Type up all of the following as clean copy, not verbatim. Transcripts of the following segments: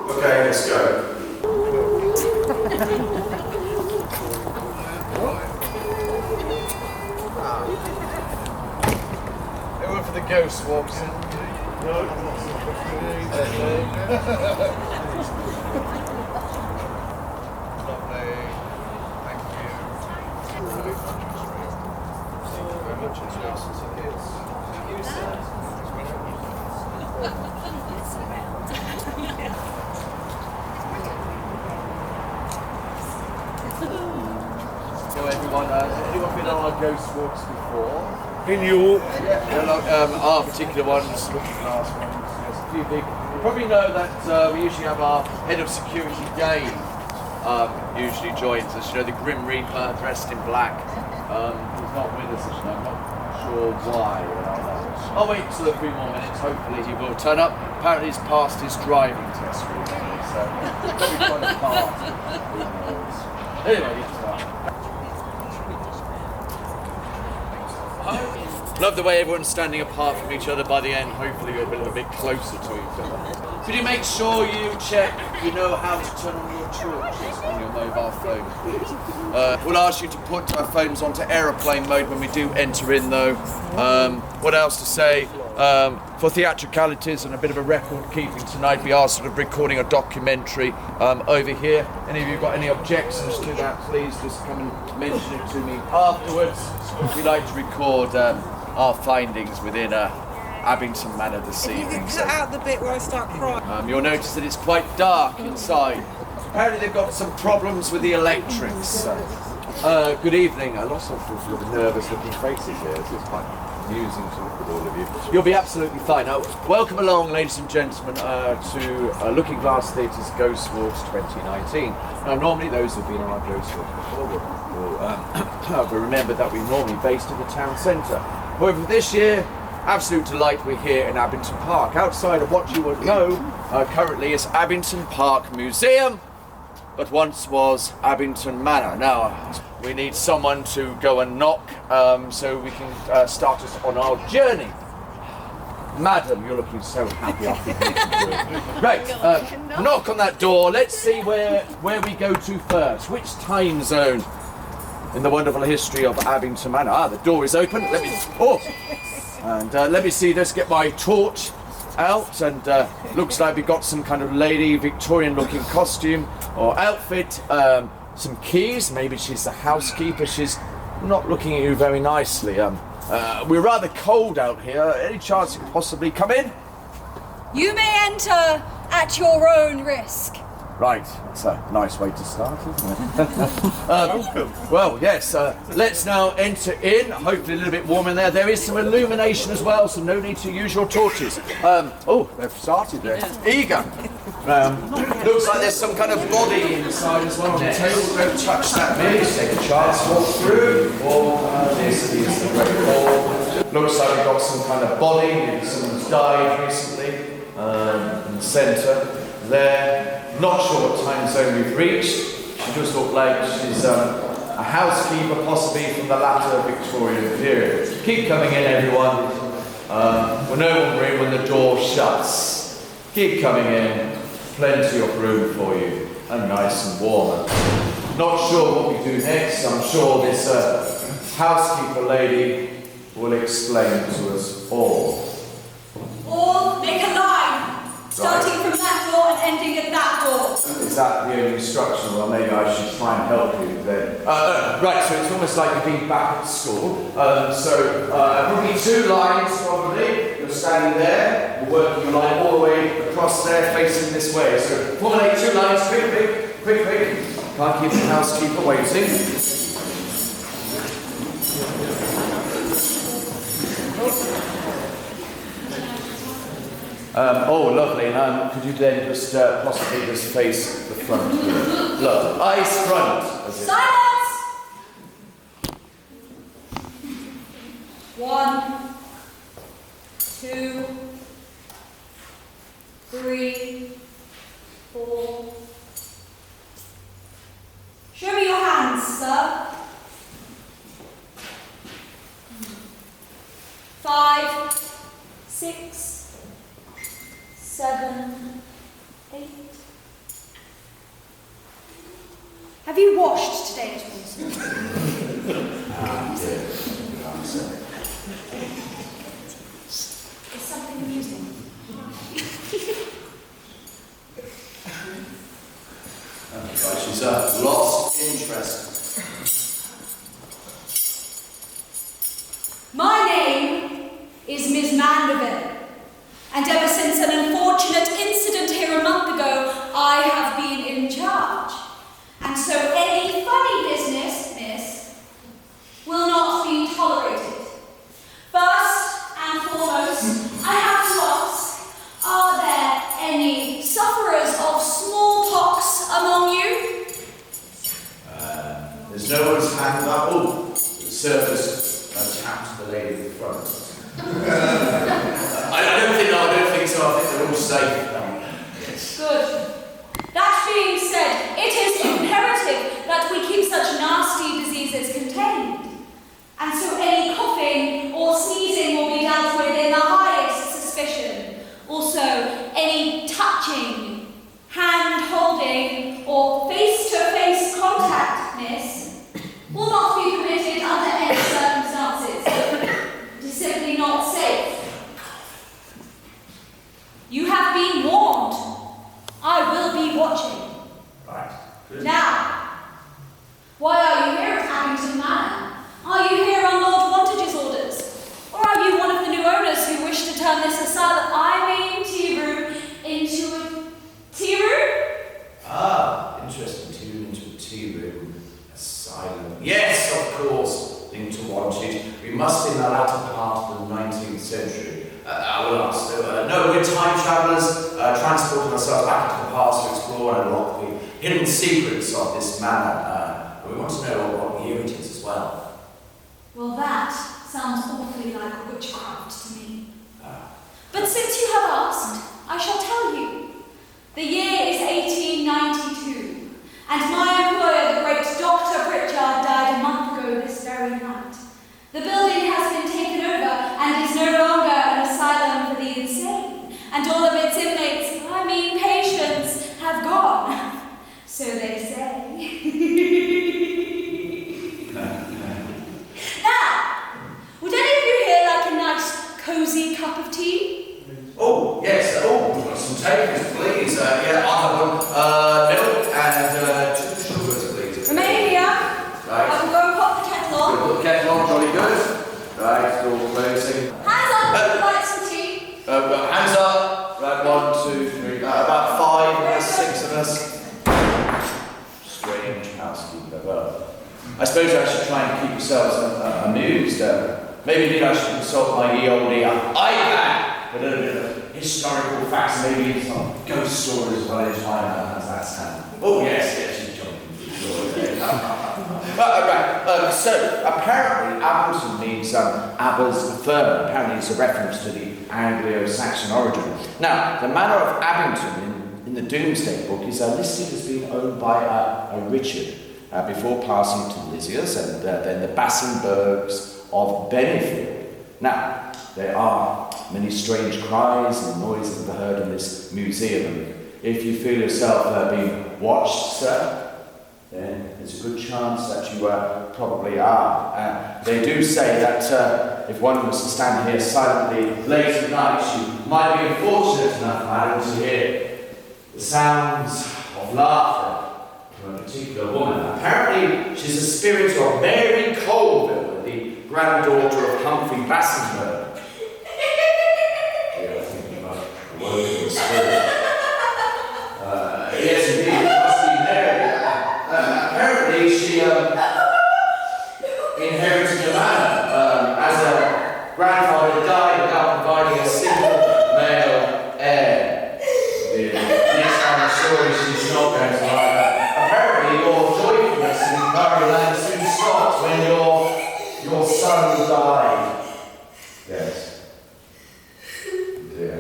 Okay, let's go. They went for the ghost walks in. No. Lovely. Thank you. Very much Thank you, sir. So everyone, anyone been on our ghost walks before? In you. Our particular ones, looking last ones, yes, a few big. You probably know that we usually have our head of security, Dave, usually joins us. You know, the Grim Reaper dressed in black. He's not with us, actually. I'm not sure why. I'll wait till a few more minutes. Hopefully he will turn up. Apparently he's passed his driving test recently, so maybe quite a part. Who knows? Anyway, it's love the way everyone's standing apart from each other. By the end, hopefully you're a little bit closer to each other. Could you make sure you check you know how to turn on your torches on your mobile phone, please? We'll ask you to put our phones onto aeroplane mode when we do enter in, though. What else to say? For theatricalities and a bit of a record keeping tonight, we are sort of recording a documentary over here. Any of you got any objections to that, please just come and mention it to me afterwards. We like to record our findings within Abington Manor this evening. You can cut out the bit where I start crying. You'll notice that it's quite dark inside. Apparently they've got some problems with the electrics. Good evening. Lots of sort of nervous looking faces here, so it's quite amusing to look at all of you. You'll be absolutely fine. Now, welcome along, ladies and gentlemen, to Looking Glass Theatre's Ghost Walks 2019. Now, normally those who've been on our Ghost Walks before will remember that we're normally based in the town centre. However, this year, absolute delight, we're here in Abington Park. Outside of what you would know currently is Abington Park Museum, but once was Abington Manor. Now, we need someone to go and knock so we can start us on our journey. Madam, you're looking so happy after Right, knock on that door. Let's see where we go to first. Which time zone in the wonderful history of Abington Manor? Ah, the door is open. Let me see, let's get my torch out, and looks like we've got some kind of lady Victorian looking costume or outfit, some keys. Maybe she's the housekeeper. She's not looking at you very nicely. We're rather cold out here. Any chance you could possibly come in? You may enter at your own risk. Right, that's a nice way to start, isn't it? Well, yes, let's now enter in. Hopefully a little bit warm in there. There is some illumination as well, so no need to use your torches. Oh, they've started there. Eager. Looks like there's some kind of body inside as well on the table. Don't touch that, please. Take a chance, walk through. This is the great hall. Looks like we've got some kind of body. Maybe someone's died recently. In the centre there. Not sure what time zone we've reached. She does look like she's a housekeeper, possibly from the latter Victorian period. Keep coming in, everyone. We're no longer in when the door shuts. Keep coming in. Plenty of room for you, and nice and warm. Not sure what we do next. I'm sure this housekeeper lady will explain to us all. Or make a line, starting from that door and ending at that door. Is that the only instruction? Well, maybe I should try and help you then. Right, so it's almost like you've been back at school. Probably two lines, probably. You're standing there, you're working your line all the way across there, facing this way. So formulate two lines, quick. Can't keep the housekeeper waiting. Oh, lovely. And could you then just possibly just face the front here? Look, eyes front. Silence! 1, 2, 3, 4. Show me your hands, sir. 5, 6, 7, 8, Have you washed today at all, sir? Dear, good answer. Is something amusing? Right, she's lost interest. My name is Miss Mandeville, and ever since an unfortunate incident here a month ago, I have been in charge. And so any funny business, miss, will not be tolerated. First and foremost, I have to ask, are there any sufferers of smallpox among you? There's no one's hand up. Oh, the surface tapped the lady in the front. I don't think so. I think they're all safe. Yes. Good. That being said, it is imperative that we keep such nasty diseases contained. And so any coughing or sneezing will be dealt with in the highest suspicion. Also, any touching, hand-holding, or face-to-face contact, miss, will not be permitted under any circumstances. It is simply not safe. You have been warned. I will be watching. Right. Good. Now, why are you here at Abington Manor? Are you here on Lord Wantage's orders? Or are you one of the new owners who wish to turn this asylum tea room into a tea room? Ah, interesting. Tea room into a tea room. Asylum. Yes, of course. Linked to Wantage. We must be in the latter part of the 19th century. I will ask. No, we're time travellers, transporting ourselves back into the past to explore and unlock the hidden secrets of this manor. We want to know what year it is as well. Well, that sounds awfully like witchcraft to me. But since you have asked, I shall tell you. The year is 1892, and my employer, the great Dr. Pritchard, died a month ago this very night. The building has been taken over and is no longer an asylum for the insane, and all of its inmates, patients, have gone. So they say. Now, would any of you here like a nice, cosy cup of tea? Oh, yes. Oh, we've got some takers, please. Yeah, I'll have one. Milk and 2 sugars, please. Remain here. Right. I will go and pop the kettle on. Put the kettle on, jolly good. Right, door closing. Hands up, would you like some tea? Hands up. Right, 1, 2, 3. About 5, there's 6 of us. Strange housekeeper. Well, I suppose I should try and keep yourselves amused. Maybe indeed I should consult my ye olde iPad with a little bit of historical facts, maybe some ghost stories as well in China. How's that sound? Oh, yes, she's jumping through the right. So, apparently, Abington means Abba's firm. Apparently, it's a reference to the Anglo-Saxon origin. Now, the manor of Abington in the Domesday Book is listed as being owned by a Richard before passing to Lysias and then the Bassenbergs of Benefield. Now, there are many strange cries and noises that are heard in this museum. And if you feel yourself being watched, sir, then there's a good chance that you probably are. They do say that if one was to stand here silently late at night, you might be unfortunate enough, madam, to hear the sounds of laughter from a particular woman. Apparently, she's a spirit of Mary Colville, the granddaughter of Humphrey Bassenberg. Yeah, I'm thinking about a woken spirit. Yes, indeed, it must be Mary. Apparently, she inherited a manor as her grandfather died without providing a single male heir. Next time the story, she's not going to like that. Apparently, your joyfulness in Maryland soon stopped when your son died. Yes. Dear.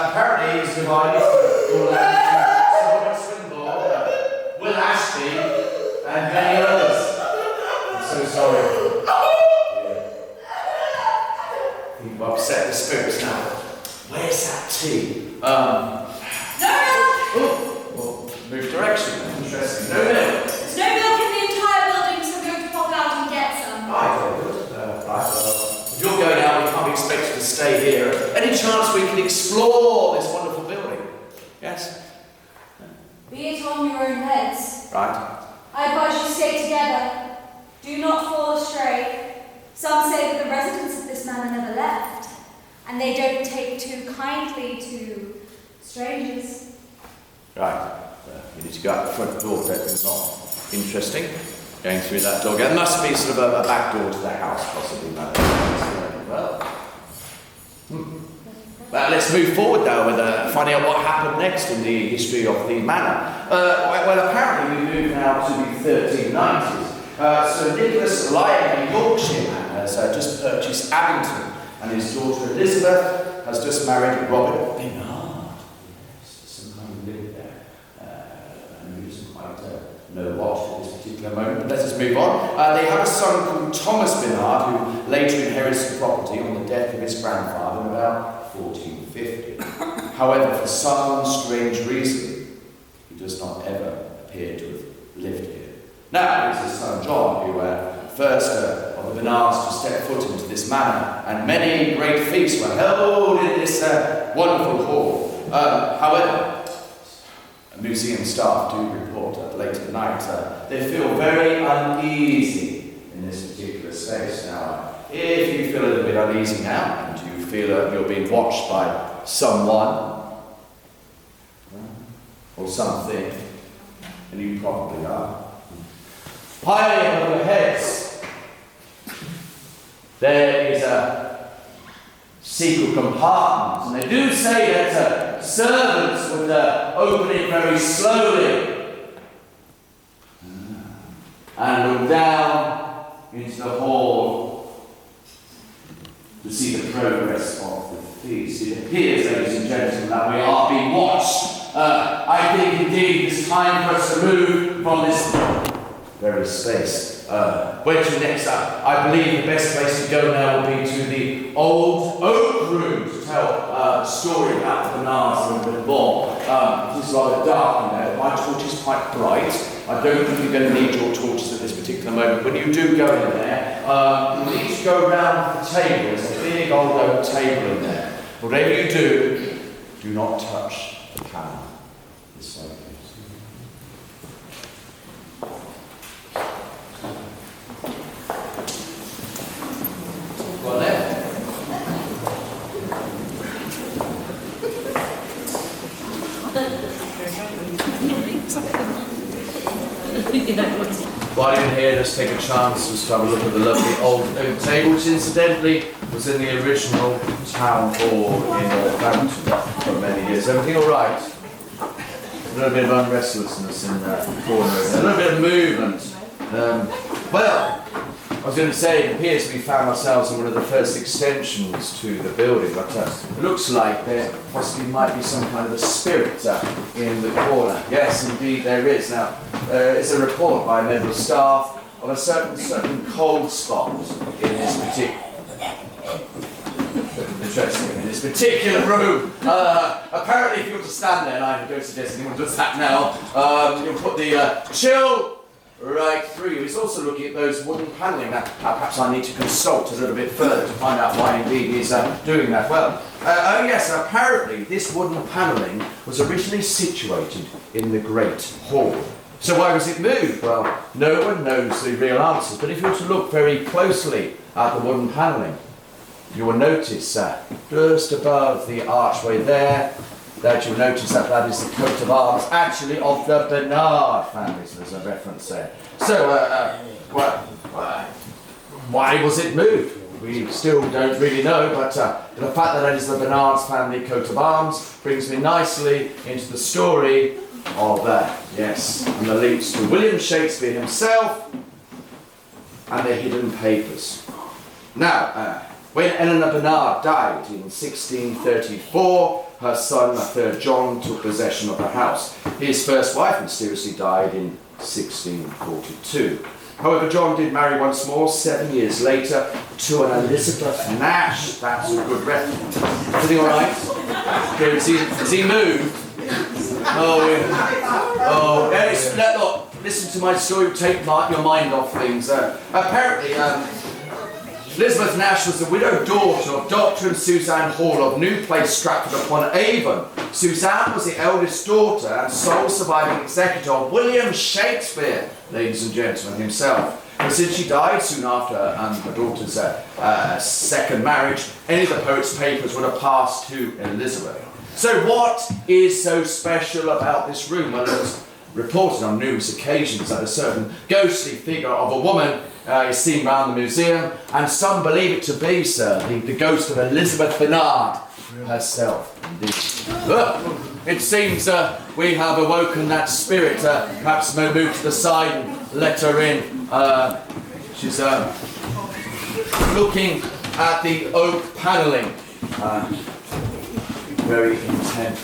Apparently, it was divided. Will Ashby and many others. I'm so sorry. You've upset the spirits now. Where's that tea? No, Oh, move direction. Interesting. No milk. There's no milk in the entire building, so I'm going to pop out and get some. Right, very good. If you're going out, we can't be expected to stay here. Any chance we can explore this wonderful building? Yes? Be it on your own heads. Right. I advise you stay together. Do not fall astray. Some say that the residents of this manor never left, and they don't take too kindly to strangers. Right. You need to go out the front door, that's not interesting. Going through that door. There must be sort of a back door to the house, possibly. Well, let's move forward now with finding out what happened next in the history of the manor. Well, apparently we move now to the 1390s. Sir Nicholas Lyon, a Yorkshire man, has just purchased Abington, and his daughter Elizabeth has just married Robert Bernard. Yes, some kind of lived there. And who doesn't quite know what at this particular moment, but let us move on. They have a son called Thomas Bernard, who later inherits the property on the death of his grandfather in about 1450. However, for some strange reason, he does not ever appear to have lived here. Now, it is his son John who first of the Bernards to step foot into this manor, and many great feasts were held in this wonderful hall. However, museum staff do report late at night they feel very uneasy in this particular space. Now, if you feel a little bit uneasy now, and you feel you're being watched by someone or something, and you probably are, high above your heads, there is a secret compartment, and they do say that servants would open it very slowly and look down into the hall to see the progress of the feast. It appears, ladies and gentlemen, that we are being watched. I think indeed it's time for us to move from this very space. Where to next? I believe the best place to go now will be to the old oak room to tell a story about the Bernards a little bit more. It is rather dark in there. My torch is quite bright. I don't think you're going to need your torches at this particular moment. When you do go in there, you need to go round the table. There's a big old oak table in there. Whatever you do not touch the candle. This way, please. Well, there. While you're here, just take a chance just to have a look at the lovely old oak table, which incidentally was in the original town hall in Northampton for many years. Everything all right? A little bit of unrestlessness in the corner, a little bit of movement. Well, I was going to say, it appears we found ourselves in one of the first extensions to the building, but it looks like there possibly might be some kind of a spirit in the corner. Yes, indeed there is. Now, it's a report by a member of staff of a certain cold spot in this particular room. Apparently, if you were to stand there, and I don't suggest anyone does that now, you'll put the chill right through you. He's also looking at those wooden panelling. Now, perhaps I need to consult a little bit further to find out why indeed he's doing that. Well, oh yes, apparently this wooden panelling was originally situated in the Great Hall. So why was it moved? Well, no one knows the real answers, but if you were to look very closely at the wooden panelling, you will notice just above the archway there, that you'll notice that is the coat of arms, actually of the Bernard family, so there's a reference there. So, why was it moved? We still don't really know, but the fact that it is the Bernard's family coat of arms brings me nicely into the story of, yes, and the links to William Shakespeare himself and the hidden papers. Now, when Eleanor Bernard died in 1634, her son, the third John, took possession of the house. His first wife mysteriously died in 1642. However, John did marry once more 7 years later to an Elizabeth Nash. That's a good reference. Everything all right? Okay, has he moved? Yes, look, listen to my story, take your mind off things. Apparently, Elizabeth Nash was the widowed daughter of Dr. and Suzanne Hall of New Place, Stratford-upon-Avon. Suzanne was the eldest daughter and sole surviving executor of William Shakespeare, ladies and gentlemen, himself. And since she died soon after her daughter's second marriage, any of the poet's papers would have passed to Elizabeth. So what is so special about this room? Well, it was reported on numerous occasions that a certain ghostly figure of a woman is seen around the museum, and some believe it to be, sir, the ghost of Elizabeth Bernard herself. Indeed. It seems we have awoken that spirit. Perhaps we'll move to the side and let her in. She's looking at the oak panelling. Very intent.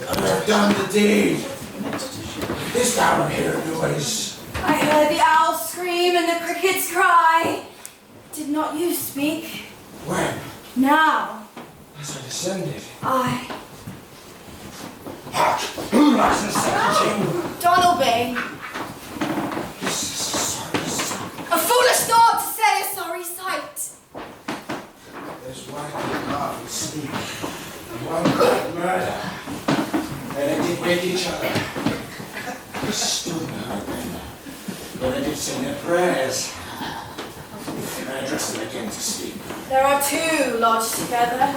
I've done the deed. This down here noise. I heard the owl scream and the crickets cry. Did not you speak? When? Now. As I descended. Who likes the secretary? Donalby. This is a sorry sight. A foolish thought to say a sorry sight. There's one good laugh and sleep, and one good murder. And they did make each other. They stood behind them, but they did say their prayers. And I addressed them again to sleep. There are two lodged together.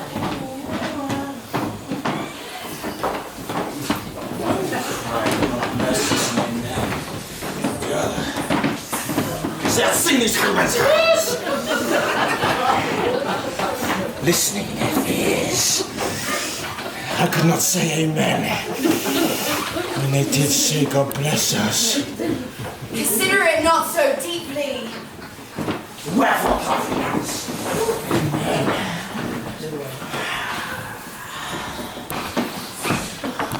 I've seen these humans listening in their ears. I could not say amen when they did say God bless us. Consider it not so deeply. Wherefore confidence? Amen.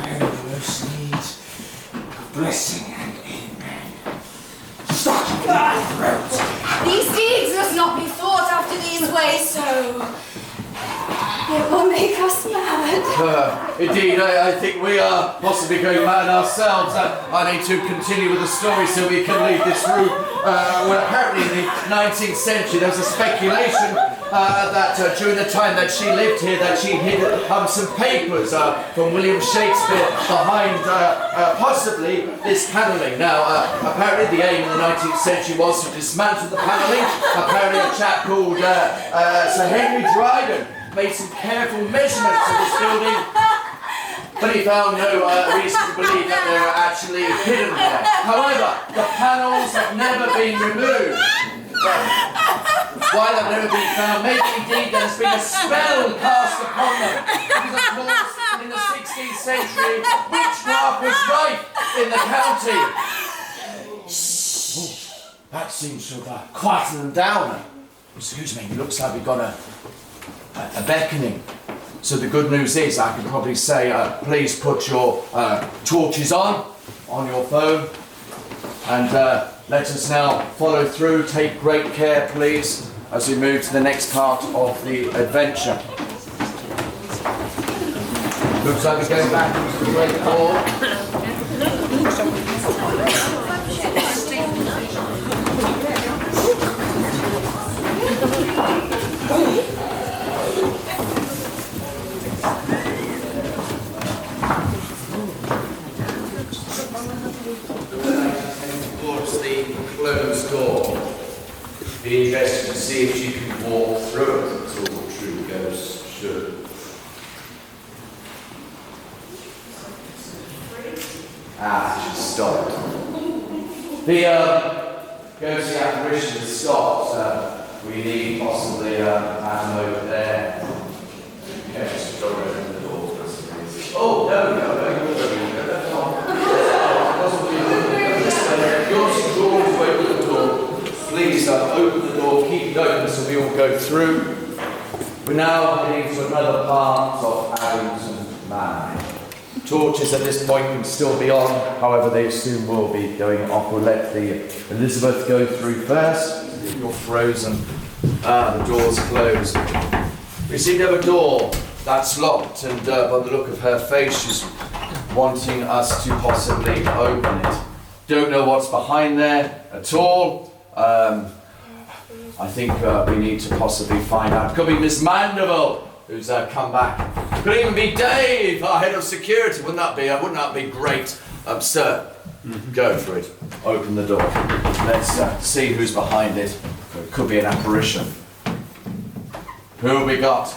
I most need a blessing and amen. Stop your throat. These deeds must not be thought after these ways, so it will make us mad. Indeed, I think we are possibly going mad ourselves. I need to continue with the story so we can leave this room. Well, apparently in the 19th century there was a speculation that during the time that she lived here that she hid some papers from William Shakespeare behind possibly this panelling. Now, apparently the aim in the 19th century was to dismantle the panelling. Apparently a chap called Sir Henry Dryden made some careful measurements of this building, but he found no reason to believe that they were actually hidden there. However, the panels have never been removed. Why they've never been found? Maybe indeed there's been a spell cast upon them. Because of course, in the 16th century, witchcraft was rife in the county. Ooh, that seems to have quietened them down. Excuse me, it looks like we've got a beckoning. So the good news is I can probably say, please put your torches on your phone, and let us now follow through. Take great care, please, as we move to the next part of the adventure. Looks like we're going back into the great hall. Towards the closed door. Be interested to see if she can walk through it, as all true ghosts should. She stopped. The ghostly apparition has stopped. We need possibly Adam over there. Okay, just go open the door. Oh, no, you go. That's on. Yours is always open the door. Please open the door, keep it open so we all go through. We're now heading to another part of Abington Man. Torches at this point can still be on, however they soon will be going off. We'll let the Elizabeth go through first. You're frozen. The door's closed. We see another door that's locked, and by the look of her face, she's wanting us to possibly open it. Don't know what's behind there at all. I think we need to possibly find out. Could be Miss Mandeville, who's come back. Could even be Dave, our head of security. Wouldn't that be great? Sir, go for it. Open the door. Let's see who's behind it. It could be an apparition. Who have we got?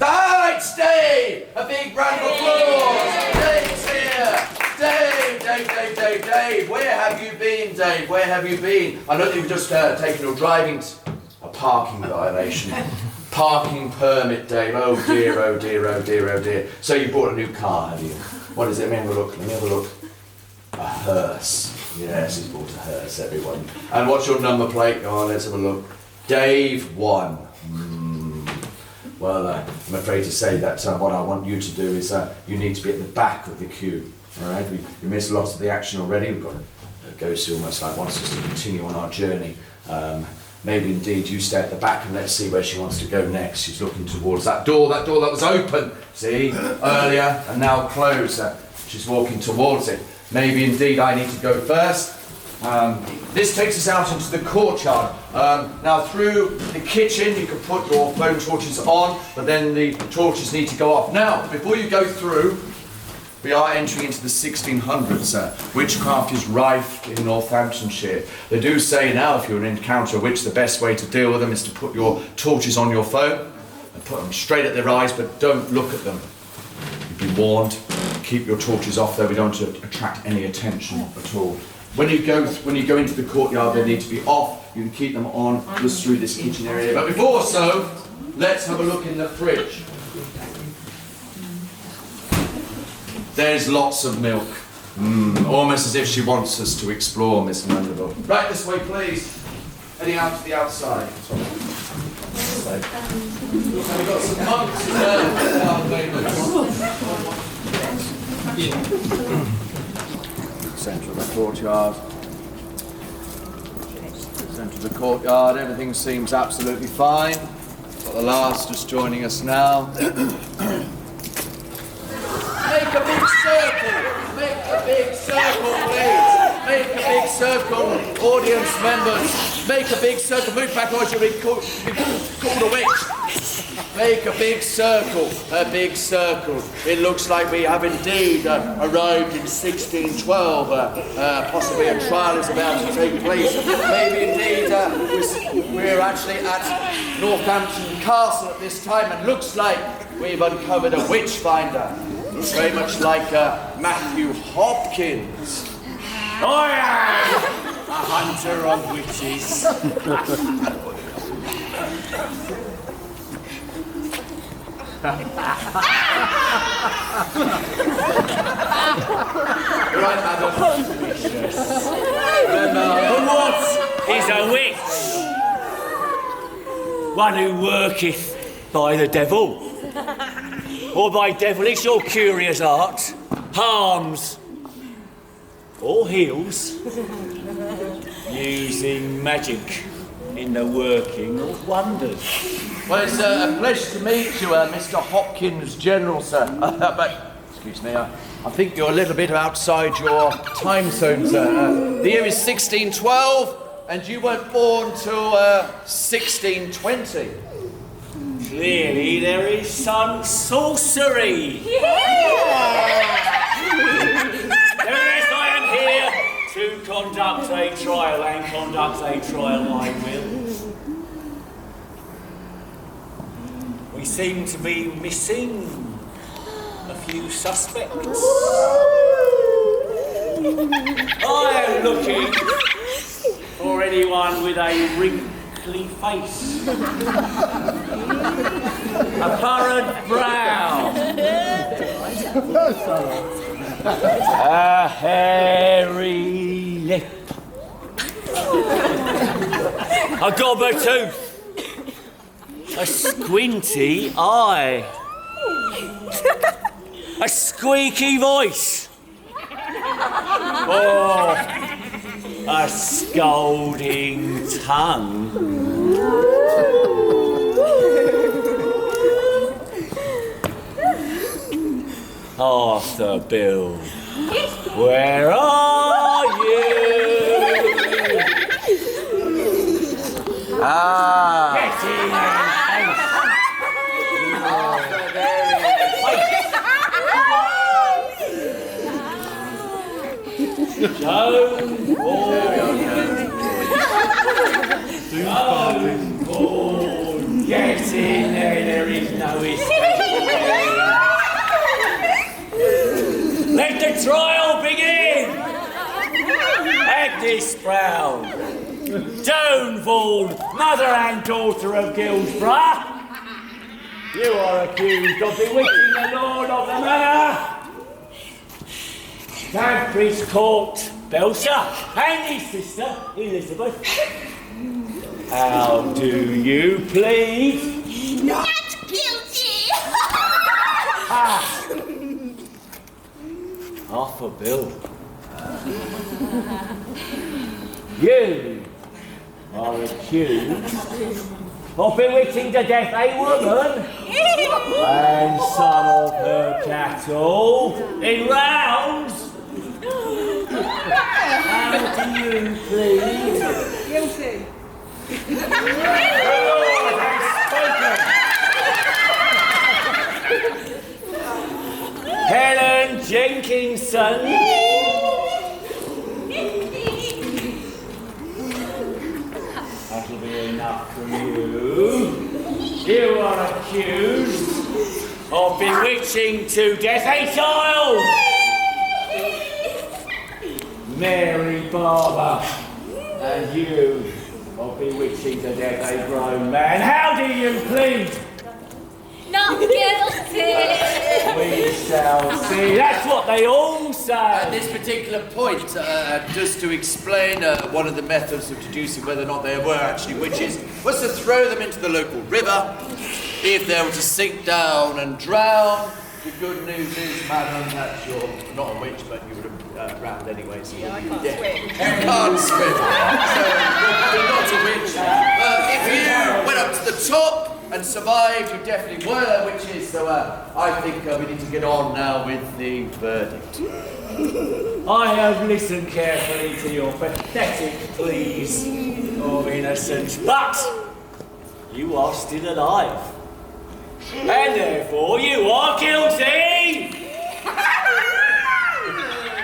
Ah, it's Dave! A big round of applause! Dave's here! Dave! Where have you been, Dave? Where have you been? I know that you've just taken your driving... A parking violation. Parking permit, Dave. Oh dear. So you bought a new car, have you? What is it? Let me have a look. A hearse. Yes, he's bought a hearse, everyone. And what's your number plate? Oh, let's have a look. Dave 1. Well, I'm afraid to say that what I want you to do is you need to be at the back of the queue. All right, we missed a lot of the action already. We've got a ghost who almost wants us to continue on our journey. Maybe indeed you stay at the back and let's see where she wants to go next. She's looking towards that door that was open, see, earlier and now closed. She's walking towards it. Maybe indeed I need to go first. This takes us out into the courtyard. Now through the kitchen you can put your phone torches on, but then the torches need to go off. Now, before you go through, we are entering into the 1600s. Witchcraft is rife in Northamptonshire. They do say now, if you encounter a witch, the best way to deal with them is to put your torches on your phone and put them straight at their eyes, but don't look at them. You've been warned. Keep your torches off there. We don't want to attract any attention at all. When you go into the courtyard, they need to be off. You can keep them on just through this kitchen area. But before so, let's have a look in the fridge. There's lots of milk. Almost as if she wants us to explore, Miss Mandeville. Right this way, please. Heading out to the outside. We've got some monks in there. Centre of the courtyard. Everything seems absolutely fine. Got the last just joining us now. Make a big circle! Make a big circle, please! Make a big circle, audience members! Make a big circle, move back or you'll be called a witch! Make a big circle, It looks like we have indeed arrived in 1612. Possibly a trial is about to take place. Maybe indeed we're actually at Northampton Castle at this time, and looks like we've uncovered a witch finder. It's very much like Matthew Hopkins. I am a hunter of witches. Right, madam. Yes. What is a witch? One who worketh by the devil, or by devilish or curious arts, harms or heals, using magic in the working of wonders. Well, it's a pleasure to meet you, Mr. Hopkins, General, sir. But, excuse me, I think you're a little bit outside your time zone, sir. The year is 1612, and you weren't born till 1620. Clearly there is some sorcery. Nevertheless, I am here to conduct a trial, and conduct a trial I will. We seem to be missing a few suspects. I am looking for anyone with a wrinkly face, a furrowed brow, a hairy lip, a gobber tooth, a squinty eye, A squeaky voice. Or a scolding tongue. Arthur Bill, where are you? Ah. Get in and Joan Bourne, get in there is no escape. Let the trial begin! Agnes Brown, Joan Vaughan, mother and daughter of Gilsborough, you are accused of bewitching the lord of the manor, Danbury's Court, Belsa, and his sister, Elizabeth. How do you plead? Not guilty! Arthur Bill. You are accused of bewitching to death a woman and some of her cattle in rounds. How do you plead? Guilty. The Lord has spoken. Helen Jenkinson. That'll be enough for you. You are accused of bewitching to death a child. Mary Barber. And you of bewitching to death a grown man. How do you plead? Not guilty. We shall see. That's what they all say. At this particular point, just to explain one of the methods of deducing whether or not they were actually witches, was to throw them into the local river. If they were to sink down and drown, the good news is, madam, that you're not a witch, but you would have drowned anyway. So Yeah, I can't yeah. swim. You can't swim, so you're not a witch. If you went up to the top and survived, you definitely were witches. So I think we need to get on now with the verdict. I have listened carefully to your pathetic pleas of innocence, but you are still alive. And therefore you are guilty!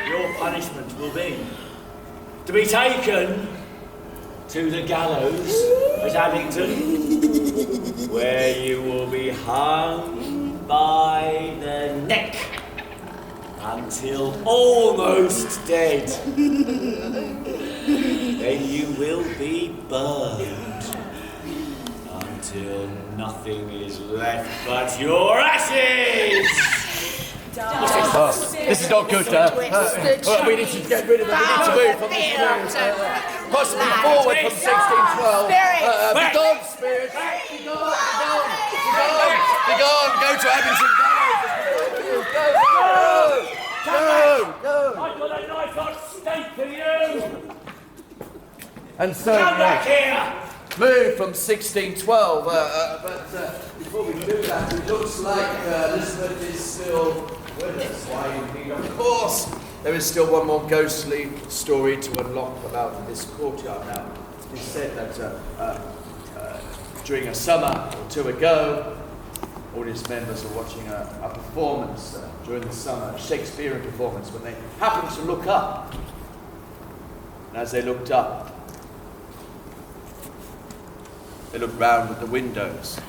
Your punishment will be to be taken to the gallows at Abington, where you will be hung by the neck until almost dead. Then you will be burned until nothing is left but your ashes! This is not good. We need to get rid of them. We need to move from this room. Possibly forward from 1612. Be gone, spirits. Be gone, be gone, be gone. Go to Abington Gallows. Go. I've got a knife on steak for you! And so, Come back here! move from 1612. But before we do that, it looks like Elizabeth is still with us. Why, indeed, of course, there is still one more ghostly story to unlock about this courtyard now. It's said that during a summer or two ago, audience members were watching a performance during the summer, a Shakespearean performance, when they happened to look up. And as they looked up, they looked round at the windows,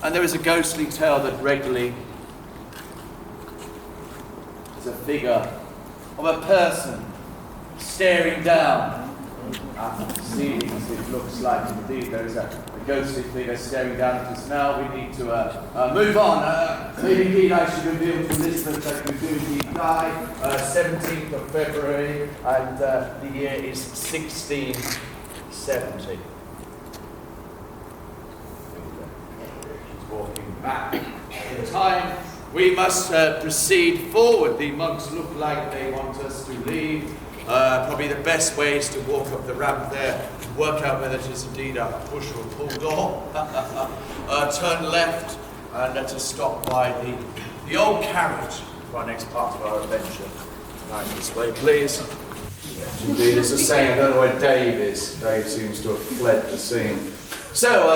and there was a ghostly tale that regularly is a figure of a person staring down at the ceilings. It looks like indeed there is a ghostly figure staring down at us. Now we need to move on. Maybe indeed I should reveal to Elizabeth that we do indeed die 17th of February, and the year is 1670. Walking back in time we must proceed forward. The monks look like they want us to leave. Probably the best way is to walk up the ramp there, work out whether it is indeed a push or a pull door. Turn left and let us stop by the old carriage for our next part of our adventure. Right, this way, please. Indeed, as I say, I don't know where Dave is. Dave seems to have fled the scene. So,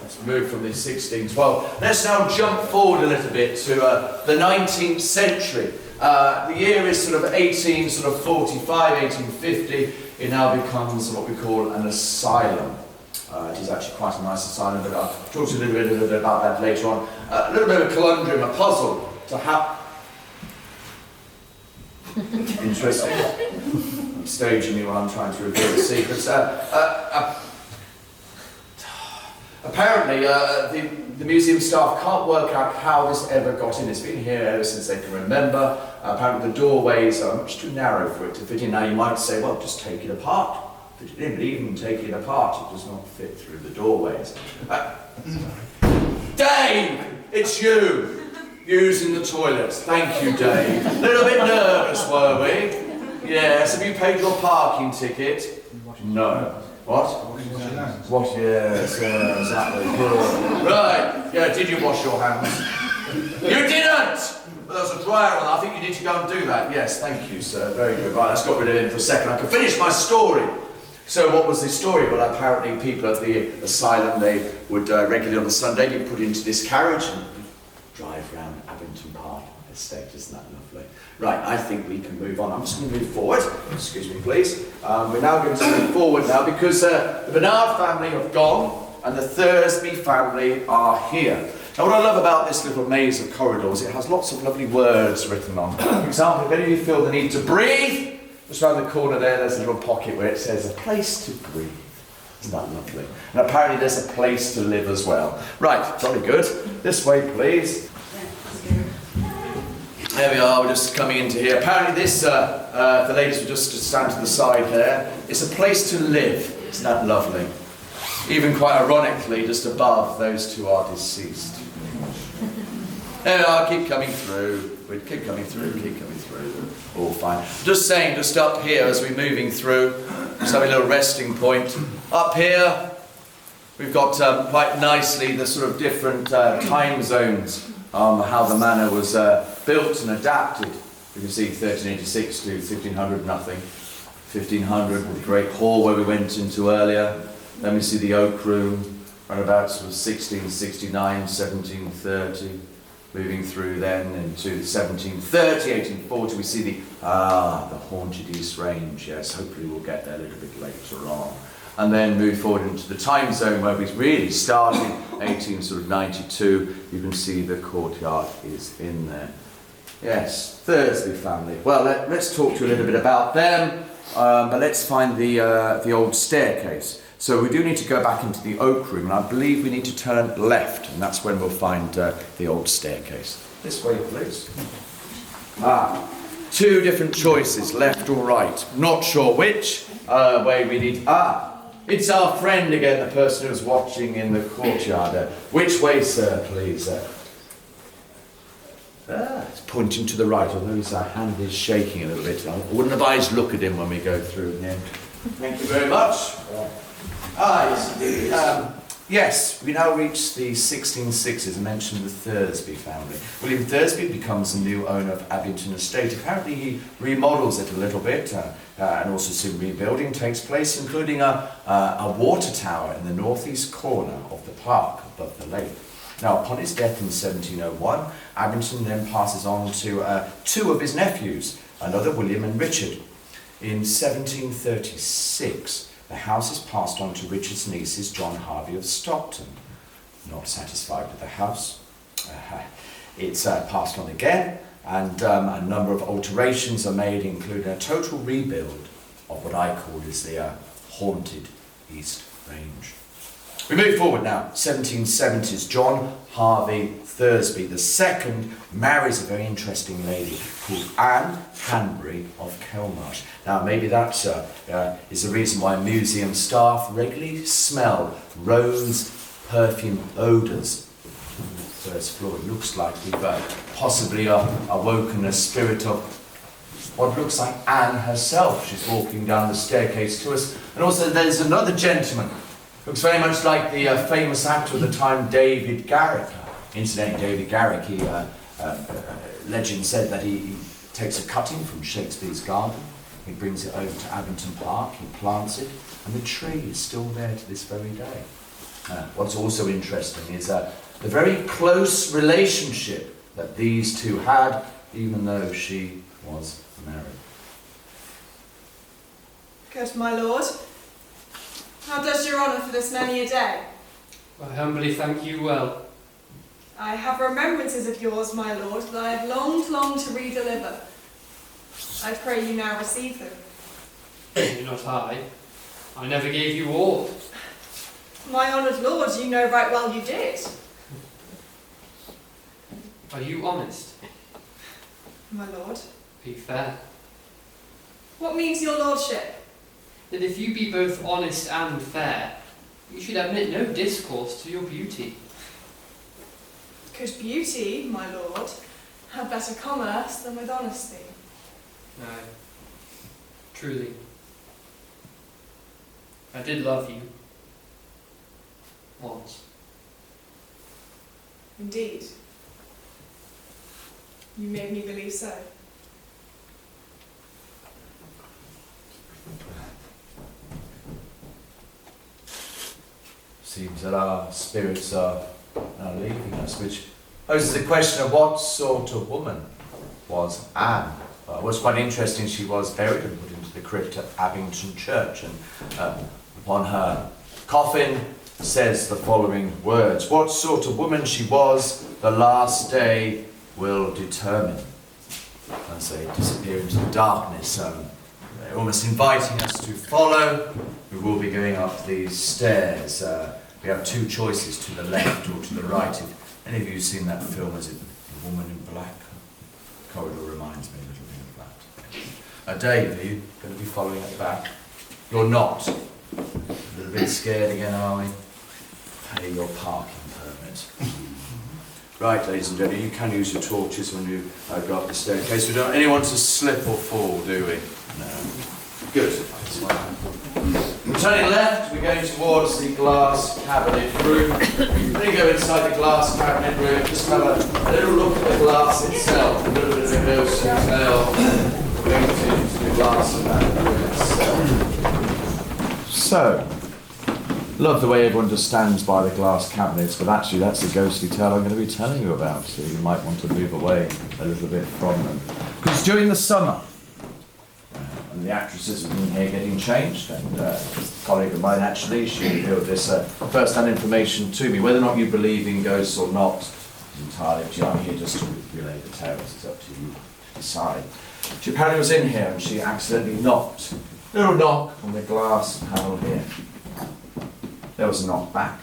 let's move from the 1612. Let's now jump forward a little bit to the 19th century. The year is sort of 1845, 1850. It now becomes what we call an asylum. It is actually quite a nice asylum, but I'll talk to you a little bit about that later on. A little bit of a conundrum, a puzzle to have. Interesting. Staging me while I'm trying to reveal the secrets. Apparently, the museum staff can't work out how this ever got in. It's been here ever since they can remember. Apparently the doorways are much too narrow for it to fit in. Now you might say, well, just take it apart. Fit it in, but even taking it apart, it does not fit through the doorways. Dave! It's you! Using the toilets. Thank you, Dave. A little bit nervous, were we? Yes. Have you paid your parking ticket? No. What? What? Yes, exactly. Right. Yeah, did you wash your hands? You didn't! But there's a dryer on. I think you need to go and do that. Yes, thank you, sir. Very good. Right, let's got rid of him for a second. I can finish my story. So what was the story? Well, apparently people at the asylum, they would regularly on the Sunday be put into this carriage and drive round Abington Park estate. Isn't that lovely? Right, I think we can move on. I'm just going to move forward. Excuse me, please. We're now going to move forward now because the Bernard family have gone and the Thursby family are here. Now, what I love about this little maze of corridors, it has lots of lovely words written on. For example, if any of you feel the need to breathe, just around the corner there's a little pocket where it says, a place to breathe. Isn't that lovely? And apparently there's a place to live as well. Right, jolly good. This way, please. There we are, we're just coming into here. Apparently this, the ladies will just stand to the side there. It's a place to live. Isn't that lovely? Even quite ironically, just above, those two are deceased. There we are, keep coming through. We keep coming through, keep coming through. All fine. Just saying, just up here as we're moving through, just having a little resting point. Up here, we've got quite nicely the sort of different time zones on how the manor was built and adapted. You can see 1386 to 1500 nothing. 1500 with the great hall where we went into earlier. Then we see the oak room, around about sort of 1669, 1730. Moving through then into 1730, 1840, we see the haunted East Range. Yes, hopefully we'll get there a little bit later on. And then move forward into the time zone where we really started, 1892. You can see the courtyard is in there. Yes, Thursby family. Well, let's talk to you a little bit about them, but let's find the old staircase. So we do need to go back into the oak room, and I believe we need to turn left, and that's when we'll find the old staircase. This way, please. Two different choices, left or right. Not sure which way we need. It's our friend again, the person who's watching in the courtyard. Which way, sir, please? It's pointing to the right, although his hand is shaking a little bit. I wouldn't advise look at him when we go through here. Thank you very much. Yes, indeed. Yes, we now reach the 1660s. I mentioned the Thursby family. William Thursby becomes the new owner of Abington Estate. Apparently he remodels it a little bit, and also some rebuilding takes place, including a water tower in the northeast corner of the park above the lake. Now, upon his death in 1701, Abington then passes on to two of his nephews, another William and Richard. In 1736, the house is passed on to Richard's nieces, John Harvey of Stockton. Not satisfied with the house, it's passed on again, and a number of alterations are made, including a total rebuild of what I call is the haunted East Range. We move forward now, 1770s. John Harvey Thursby II marries a very interesting lady called Anne Hanbury of Kelmarsh. Now maybe that is the reason why museum staff regularly smell rose perfume odours first floor. It looks like we've possibly awoken a spirit of what looks like Anne herself. She's walking down the staircase to us. And also there's another gentleman. Looks very much like the famous actor of the time, David Garrick. Incidentally, David Garrick, legend said that he takes a cutting from Shakespeare's garden, he brings it over to Abington Park, he plants it, and the tree is still there to this very day. What's also interesting is the very close relationship that these two had, even though she was married. Good, my lord. How does your honour for this many a day? I humbly thank you well. I have remembrances of yours, my lord, that I have longed to redeliver. I pray you now receive them. Not I. I never gave you all. My honoured lord, you know right well you did. Are you honest? My lord. Be fair. What means your lordship? That if you be both honest and fair, you should admit no discourse to your beauty. Could beauty, my lord, have better commerce than with honesty? Aye. Truly. I did love you. Once. Indeed. You made me believe so. Seems that our spirits are now leaving us, which poses the question of what sort of woman was Anne. It was quite interesting. She was buried and put into the crypt at Abington Church, and upon her coffin says the following words: "What sort of woman she was, the last day will determine." As they disappear into the darkness, they're almost inviting us to follow. We will be going up these stairs. We have two choices, to the left or to the right. If any of you have seen that film, is it The Woman in Black? The corridor reminds me a little bit of that. Dave, are you going to be following at the back? You're not. A little bit scared again, are we? Pay your parking permit. Right, ladies and gentlemen, you can use your torches when you go up the staircase. We don't want anyone to slip or fall, do we? No. Good. We're turning left, we're going towards the glass cabinet room. When you go inside the glass cabinet room, just have a little look at the glass itself, a little bit of a ghost tale going into the glass cabinet room itself. So, love the way everyone just stands by the glass cabinets, but actually that's the ghostly tale I'm going to be telling you about, so you might want to move away a little bit from them. Because during the summer, and the actresses have been here getting changed, and a colleague of mine actually, she revealed this first-hand information to me. Whether or not you believe in ghosts or not is entirely up to you. I'm here just to relay the tales. It's up to you to decide. She apparently was in here and she accidentally knocked, a little knock on the glass panel here. There was a knock back.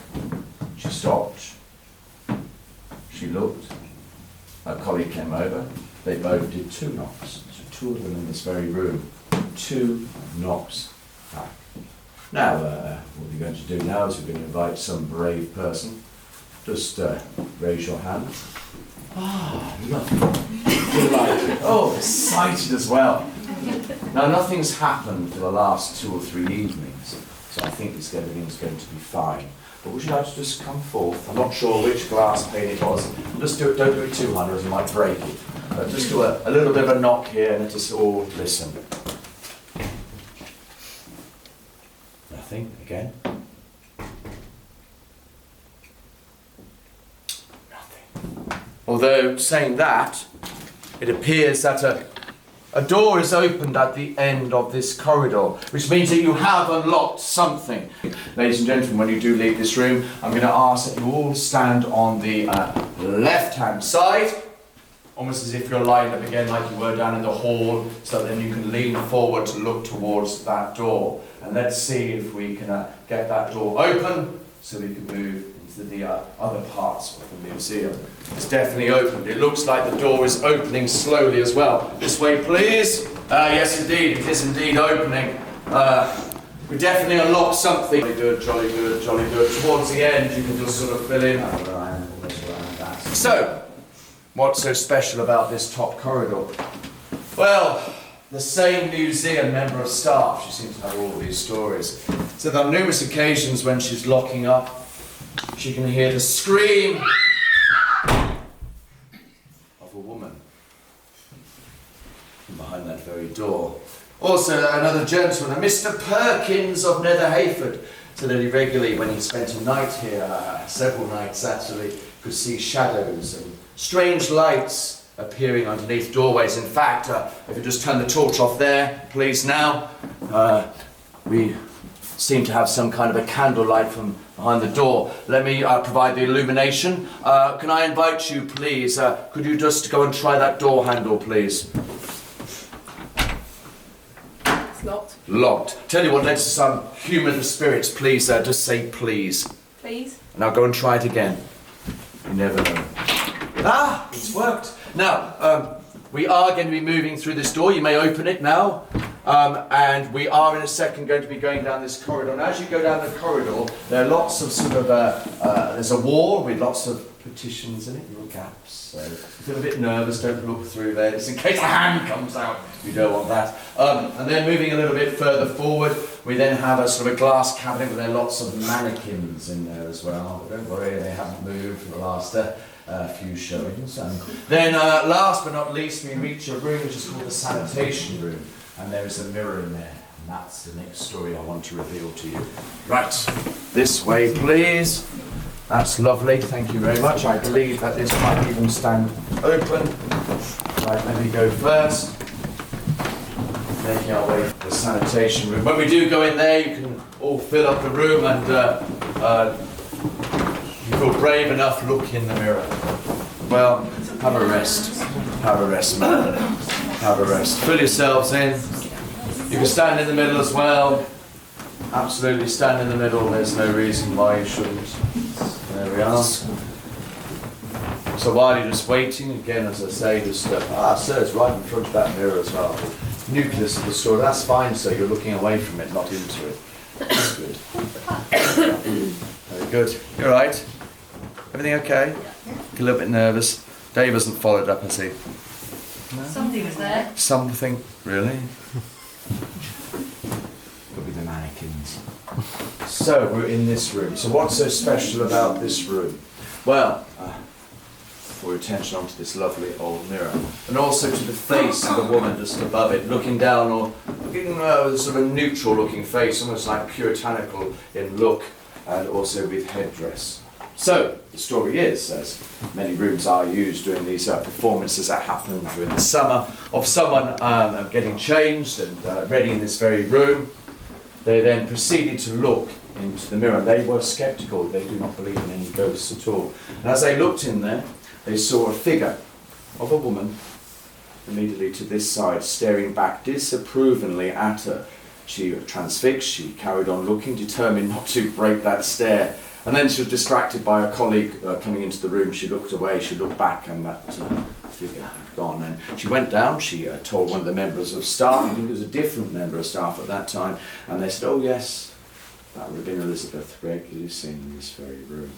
She stopped. She looked. Her colleague came over. They both did two knocks. So two of them in this very room. Two knocks back. Now, what we're going to do now is we're going to invite some brave person. Just raise your hand. Ah, lovely. Delighted. Oh, excited as well. Now, nothing's happened for the last 2 or 3 evenings, so I think everything's going to be fine. But would you like to just come forth? I'm not sure which glass pane it was. Just do it, don't do it too hard, or you might break it. But just do a little bit of a knock here and let us all listen. Nothing again. Nothing. Although, saying that, it appears that a door is opened at the end of this corridor, which means that you have unlocked something. Ladies and gentlemen, when you do leave this room, I'm going to ask that you all stand on the left-hand side, almost as if you're lined up again like you were down in the hall, so then you can lean forward to look towards that door. And let's see if we can get that door open, so we can move into the other parts of the museum. It's definitely opened. It looks like the door is opening slowly as well. This way, please. Yes, indeed. It is indeed opening. We definitely unlocked something. Jolly good, jolly good, jolly good. Towards the end, you can just sort of fill in. So, what's so special about this top corridor? Well, the same museum member of staff, she seems to have all these stories. So on numerous occasions when she's locking up, she can hear the scream of a woman from behind that very door. Also another gentleman, a Mr. Perkins of Nether Hayford, so that he regularly, when he spent a night here, several nights actually, could see shadows and strange lights appearing underneath doorways. In fact, if you just turn the torch off there, please now, we seem to have some kind of a candlelight from behind the door. Let me provide the illumination. Can I invite you, please? Could you just go and try that door handle, please? It's locked. Locked. Tell you what, let's humour the spirits, please. Just say please. Please. Now go and try it again. You never know. Ah, it's worked. Now, we are going to be moving through this door. You may open it now. And we are in a second going to be going down this corridor. And as you go down the corridor, there are lots of sort of, there's a wall with lots of partitions in it, little gaps. So if you feel a bit nervous, don't look through there, just in case a hand comes out. You don't want that. And then moving a little bit further forward, we then have a sort of a glass cabinet where there are lots of mannequins in there as well. But don't worry, they haven't moved for the last few showings. And then last but not least, we reach a room which is called the sanitation room. And there is a mirror in there. And that's the next story I want to reveal to you. Right, this way please. That's lovely, thank you very much. I believe that this might even stand open. Right, let me go first. Making our way to the sanitation room. When we do go in there, you can all fill up the room and you feel brave enough, look in the mirror. Well, have a rest. Have a rest, man. Have a rest. Fill yourselves in. You can stand in the middle as well. Absolutely stand in the middle. There's no reason why you shouldn't. There we are. So while you're just waiting, again, as I say, just sir, it's right in front of that mirror as well. Nucleus of the story. That's fine, sir. You're looking away from it, not into it. That's good. Very good. You all right? Everything okay? A little bit nervous. Dave hasn't followed up, has he? No? Something was there. Something? Really? Could be the mannequins. So, we're in this room. So what's so special about this room? Well, draw your attention onto this lovely old mirror. And also to the face of the woman just above it, looking down or looking with sort of a neutral looking face, almost like puritanical in look and also with headdress. So, the story is, as many rooms are used during these performances that happen during the summer, of someone getting changed and ready in this very room. They then proceeded to look into the mirror. They were sceptical. They do not believe in any ghosts at all. And as they looked in there, they saw a figure of a woman immediately to this side, staring back disapprovingly at her. She was transfixed. She carried on looking, determined not to break that stare. And then she was distracted by a colleague coming into the room. She looked away, she looked back, and that figure had gone. And she went down, she told one of the members of staff, I think it was a different member of staff at that time, and they said, oh yes, that would have been Elizabeth, regularly seen in this very room.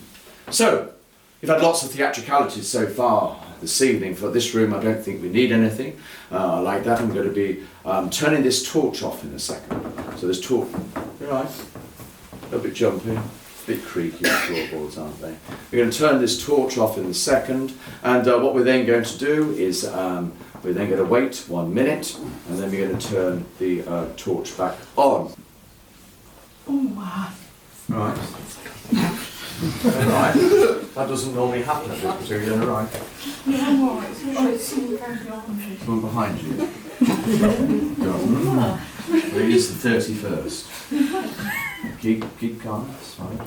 So, we've had lots of theatricalities so far this evening. For this room, I don't think we need anything like that. I'm going to be turning this torch off in a second. So this torch, you all right? A little bit jumpy. A bit creaky, the floorboards, aren't they? We're going to turn this torch off in a second, and what we're then going to do is we're then going to wait 1 minute, and then we're going to turn the torch back on. Oh, wow. Right. Right. That doesn't normally happen at this period, all right? Yeah, I'm alright. It's One behind you. Go on. It is the 31st. Keep calm, that's fine.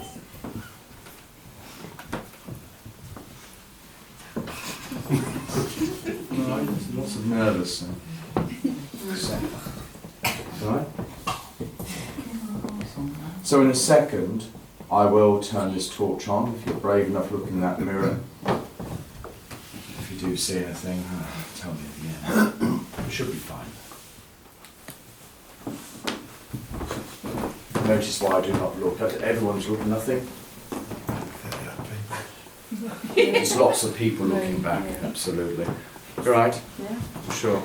Alright, there's lots of nervous. Alright? So in a second, I will turn this torch on. If you're brave enough looking in that mirror, if you do see anything, tell me at the end. It should be fine. Notice why I do not look. Everyone's looking, nothing. There's lots of people looking back, absolutely. Right? Yeah. Sure.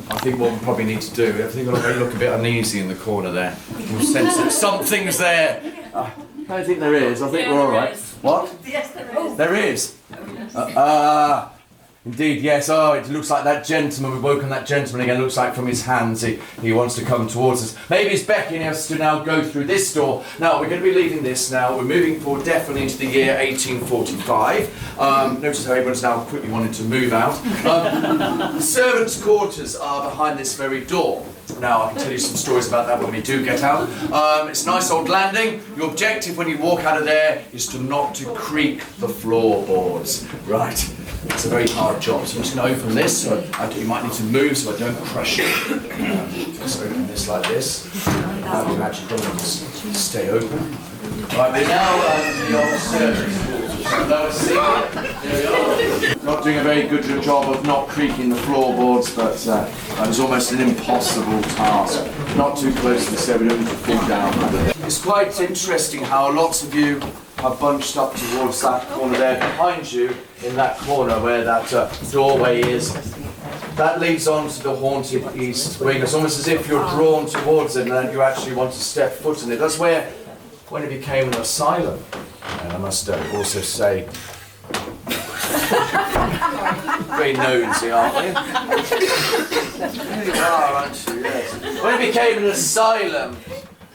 I think what we probably need to do, I think they look a bit uneasy in the corner there. We'll sense that something's there. I don't think there is. I think we're all right. What? Yes, there is. There is? Indeed, yes. Oh, it looks like that gentleman, we've woken that gentleman again. It looks like from his hands he wants to come towards us. Maybe he's beckoning us to now go through this door. Now, we're going to be leaving this now. We're moving forward definitely into the year 1845. Notice how everyone's now quickly wanting to move out. The servants' quarters are behind this very door. Now, I can tell you some stories about that when we do get out. It's a nice old landing. Your objective when you walk out of there is to not to creak the floorboards. Right. It's a very hard job. So I'm just going to open this. So you might need to move so I don't crush it. Just open this like this. Now you actually don't want to stay open. Right, we're now the old servants' quarters. There we are. Not doing a very good job of not creaking the floorboards, but that was almost an impossible task. Not too closely so we don't need to fall down. It's quite interesting how lots of you are bunched up towards that corner there behind you, in that corner where that doorway is. That leads on to the haunted east wing. It's almost as if you're drawn towards it and then you actually want to step foot in it. That's where, when it became an asylum, and I must also say, very nosy, aren't we? You are, aren't you? Yes. When it became an asylum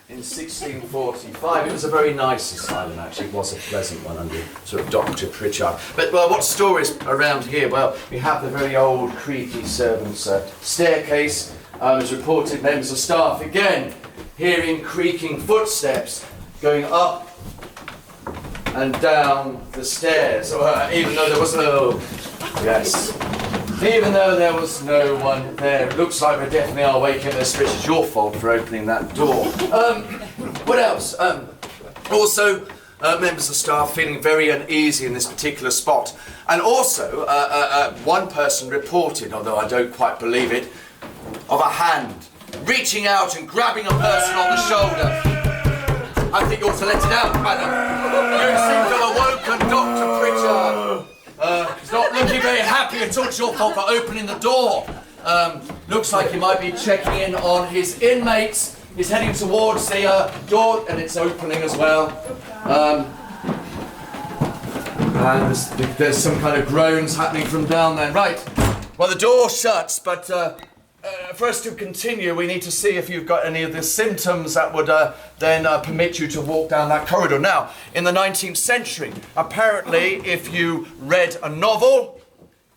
in 1645, it was a very nice asylum actually. It was a pleasant one under sort of Dr. Pritchard. But what stories around here? Well, we have the very old creaky servants' staircase. As reported, members of staff again hearing creaking footsteps going up and down the stairs, even though there was even though there was no one there. It looks like we definitely are waking up. It's your fault for opening that door. What else? Also, members of staff feeling very uneasy in this particular spot. And also, one person reported, although I don't quite believe it, of a hand reaching out and grabbing a person on the shoulder. I think you ought to let it out, madam. You seem to have awoken Dr. Pritchard. He's not looking very happy at all. It's your fault for opening the door. Looks like he might be checking in on his inmates. He's heading towards the door, and it's opening as well. And there's some kind of groans happening from down there. Right. Well, the door shuts, but for us to continue, we need to see if you've got any of the symptoms that would then permit you to walk down that corridor. Now, in the 19th century, apparently, if you read a novel,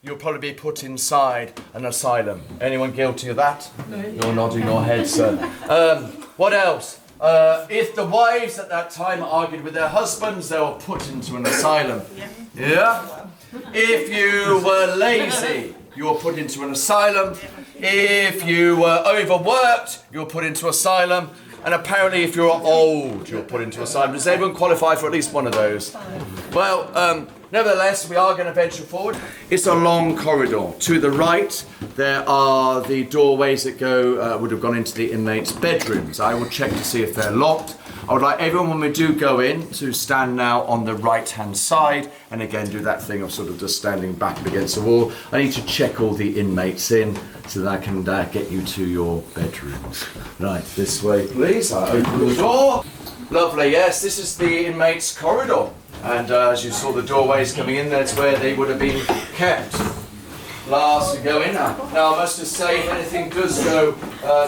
you'll probably be put inside an asylum. Anyone guilty of that? No. You're nodding your head, sir. What else? If the wives at that time argued with their husbands, they were put into an asylum. Yeah? If you were lazy, you were put into an asylum. If you were overworked, you were put into asylum. And apparently if you're old, you're put into asylum. Does everyone qualify for at least one of those? Well, nevertheless, we are going to venture forward. It's a long corridor. To the right, there are the doorways that would have gone into the inmates' bedrooms. I will check to see if they're locked. I would like everyone, when we do go in, to stand now on the right-hand side, and again do that thing of sort of just standing back up against the wall. I need to check all the inmates in so that I can get you to your bedrooms. Right, this way, please. I open the door. Lovely, yes, this is the inmates' corridor. And as you saw the doorways coming in, that's where they would have been kept. Last to go in now. Now, I must just say, if anything does go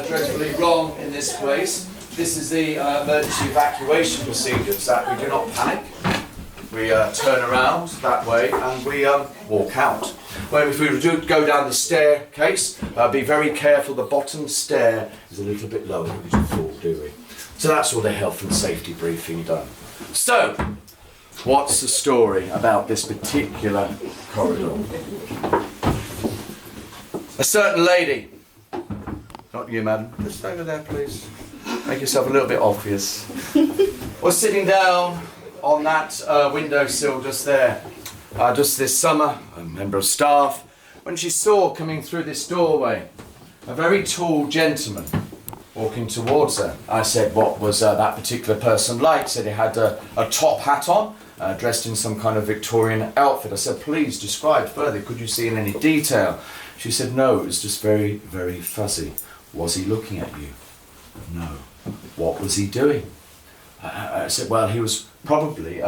dreadfully wrong in this place, this is the emergency evacuation procedures, that we do not panic. We turn around that way and we walk out. Well, if we do go down the staircase, be very careful. The bottom stair is a little bit lower than we thought, do we? So that's all the health and safety briefing done. So, what's the story about this particular corridor? A certain lady, not you, madam, just over there, please. Make yourself a little bit obvious. Was sitting down on that windowsill just there, just this summer, a member of staff, when she saw coming through this doorway a very tall gentleman walking towards her. I said, what was that particular person like? Said he had a top hat on, dressed in some kind of Victorian outfit. I said, please describe further. Could you see in any detail? She said, no, it was just very, very fuzzy. Was he looking at you? No. What was he doing? I said, well, he was probably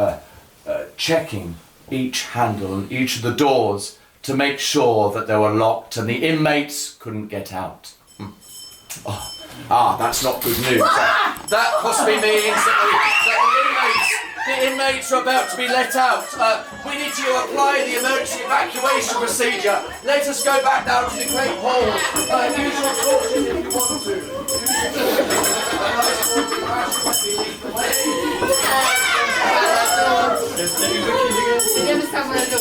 checking each handle and each of the doors to make sure that they were locked and the inmates couldn't get out. That's not good news. That possibly means that the inmates are about to be let out. We need to apply the emergency evacuation procedure. Let us go back down to the Great Hall. Use your torches if you want to. Idziemy sam na dół.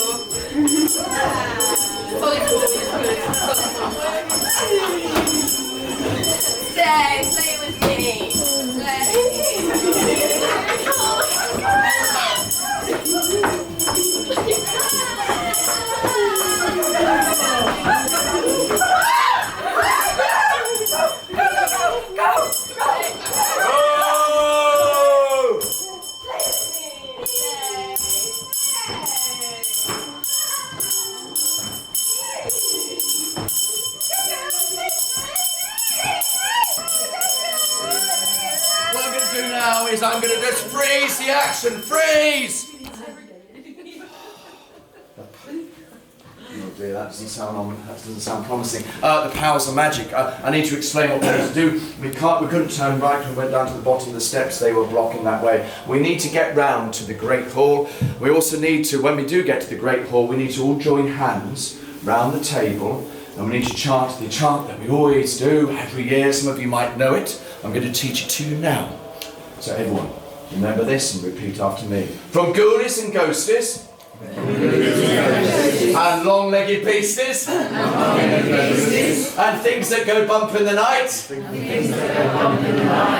Stay, play with me. I'm going to just freeze the action. Freeze! Oh dear, that doesn't sound promising. The powers of magic. I need to explain what we need to do. We couldn't turn right when we went down to the bottom of the steps. They were blocking that way. We need to get round to the Great Hall. We also need to, when we do get to the Great Hall, we need to all join hands round the table, and we need to chant the chant that we always do every year. Some of you might know it. I'm going to teach it to you now. So everyone, remember this and repeat after me. From ghoulies and ghosties, and long-legged beasties, and things that go bump in the night.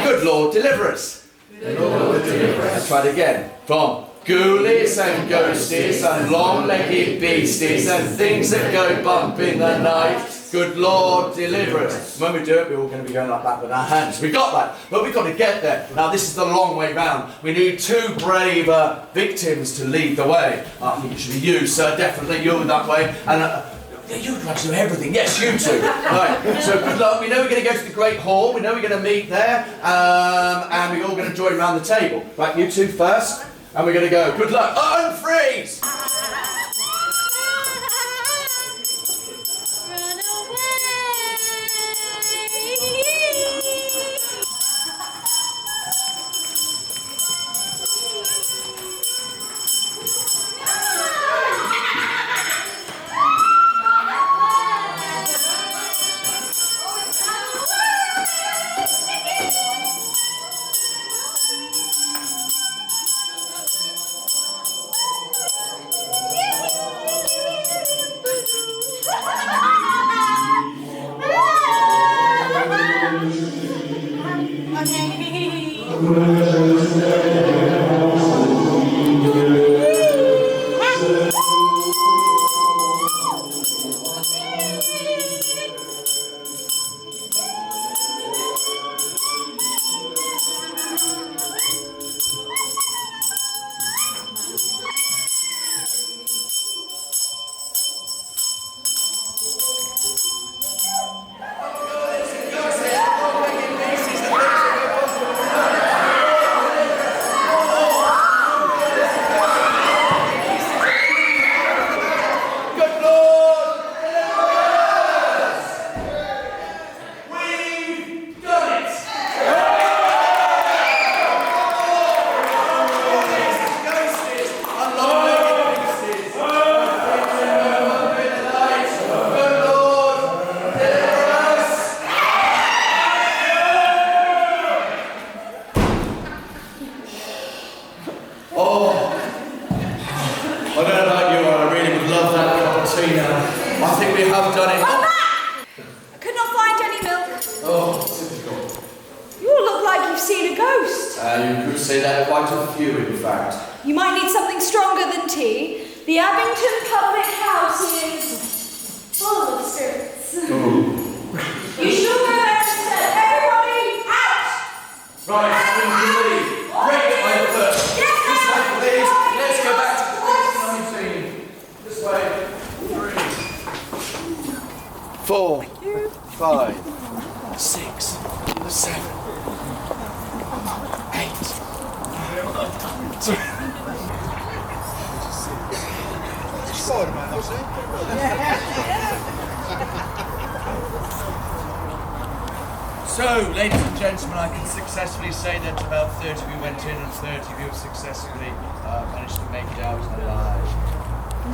Good Lord, deliver us. Let's try it again. From ghoulies and ghosties, and long-legged beasties, and things that go bump in the night. Good Lord, deliver us. When we do it, we're all going to be going like that with our hands. We got that, but we've got to get there. Now, this is the long way round. We need two brave victims to lead the way. I think it should be you, sir. Definitely you that way. And you'd like to do everything. Yes, you two. Right. So good luck. We know we're going to go to the Great Hall. We know we're going to meet there, and we're all going to join around the table. Right, you two first, and we're going to go. Good luck. Unfreeze. I think we have done it. Come back! I could not find any milk. Oh, typical. You all look like you've seen a ghost. You could say that quite a few, in fact. You might need something stronger than tea. The Abington Public House is full of spirits. Ooh. You should go there and say, everybody, 4, 5, 6, 7, 8. So, ladies and gentlemen, I can successfully say that about 30 of you went in and 30 of you have successfully managed to make it out alive.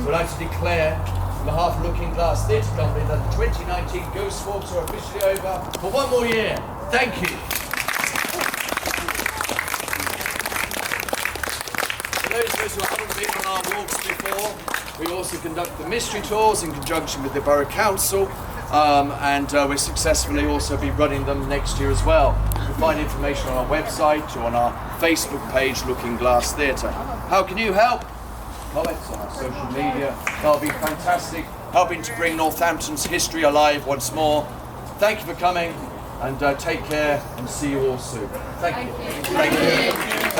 So I'd like to declare, on behalf of Looking Glass Theatre Company, that the 2019 Ghost Walks are officially over for one more year. Thank you. For those of us who haven't been on our walks before, we also conduct the mystery tours in conjunction with the Borough Council. And we'll successfully also be running them next year as well. You'll find information on our website or on our Facebook page, Looking Glass Theatre. How can you help? Comments on our social media. That'll be fantastic, helping to bring Northampton's history alive once more. Thank you for coming, and take care, and see you all soon. Thank you. Thank you.